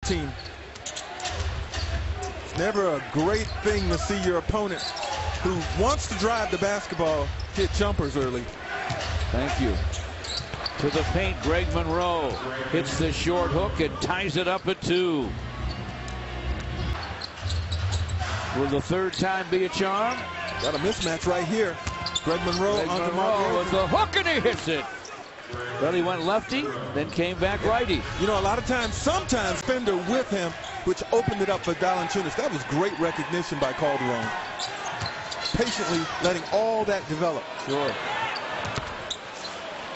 team. It's never a great thing to see your opponent who wants to drive the basketball hit jumpers early. Thank you. To the paint, Greg Monroe hits the short hook and ties it up at 2. Will the third time be a charm? Got a mismatch right here. Greg Monroe onto Monroe with the hook, and he hits it. Well, he went lefty, then came back righty. You know, a lot of times, sometimes Fender with him, which opened it up for Valanciunas. That was great recognition by Calderon. Patiently letting all that develop. Sure.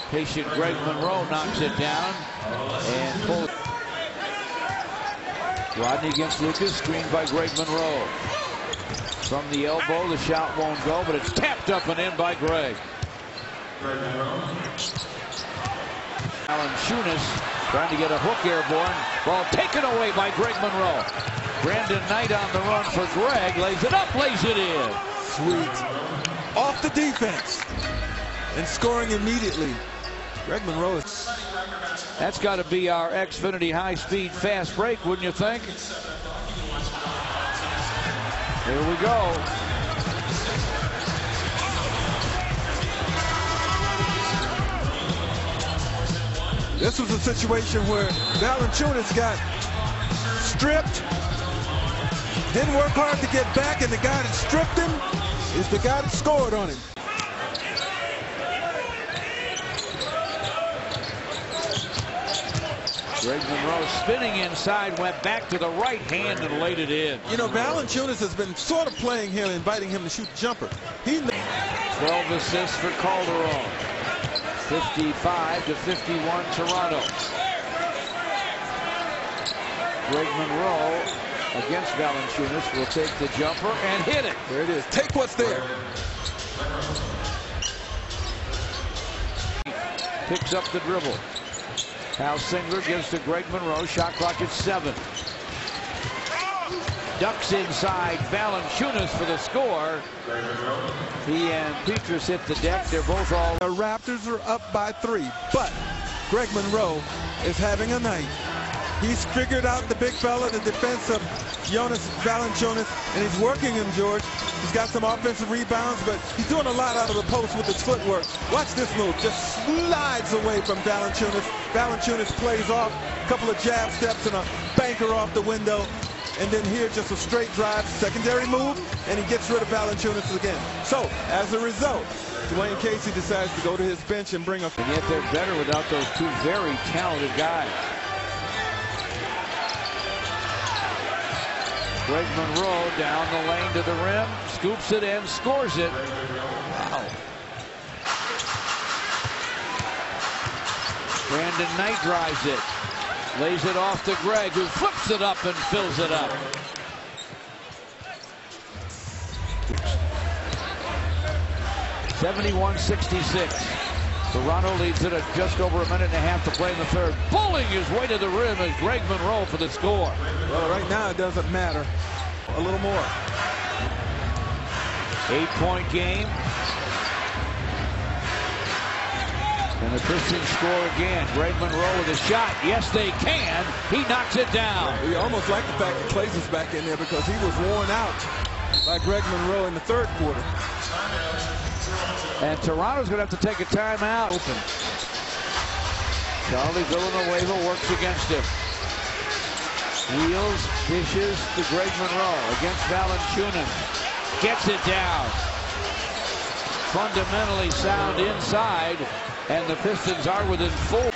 Patient Greg Monroe knocks it down and pulls. Rodney against Lucas, screened by Greg Monroe. From the elbow, the shot won't go, but it's tapped up and in by Greg. Valanciunas trying to get a hook airborne. Ball taken away by Greg Monroe. Brandon Knight on the run for Greg. Lays it up, lays it in. Sweet. Off the defense. And scoring immediately. Greg Monroe is... That's got to be our Xfinity high-speed fast break, wouldn't you think? Here we go. This was a situation where Valanciunas got stripped, didn't work hard to get back, and the guy that stripped him is the guy that scored on him. Greg Monroe spinning inside, went back to the right hand and laid it in. You know, Valanciunas has been sort of playing him, inviting him to shoot the jumper. 12 assists for Calderon. 55-51 Toronto. Greg Monroe against Valanciunas will take the jumper and hit it. There it is. Take what's there. Picks up the dribble. Hal Singler gives to Greg Monroe. Shot clock at 7. Ducks inside. Valanciunas for the score. He and Petrus hit the deck. They're both all... The Raptors are up by 3, but Greg Monroe is having a night. He's figured out the big fella, the defense of Jonas Valanciunas, and he's working him, George. He's got some offensive rebounds, but he's doing a lot out of the post with his footwork. Watch this move. Just slides away from Valanciunas. Valanciunas plays off, a couple of jab steps and a banker off the window. And then here, just a straight drive, secondary move, and he gets rid of Valanciunas again. So, as a result, Dwayne Casey decides to go to his bench and bring a... And yet they're better without those two very talented guys. Greg Monroe down the lane to the rim, scoops it in, scores it. Wow. Brandon Knight drives it. Lays it off to Greg, who flips it up and fills it up. (71-66). Toronto leads it at just over a minute and a half to play in the third. Bowling his way to the rim as Greg Monroe for the score. Well, right now it doesn't matter. A little more. 8-point game. And the Pistons score again. Greg Monroe with a shot. Yes, they can. He knocks it down. We almost like the fact that Clays is back in there because he was worn out by Greg Monroe in the third quarter. And Toronto's going to have to take a timeout. Open. Charlie Villanueva works against him. Wheels, dishes to Greg Monroe against Valanciunas. Gets it down. Fundamentally sound inside. And the Pistons are within 4.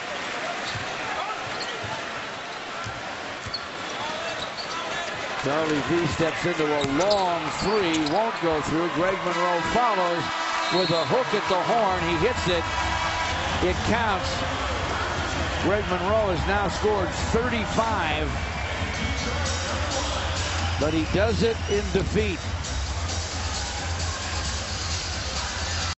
Charlie V steps into a long 3. Won't go through. Greg Monroe follows with a hook at the horn. He hits it. It counts. Greg Monroe has now scored 35. But he does it in defeat.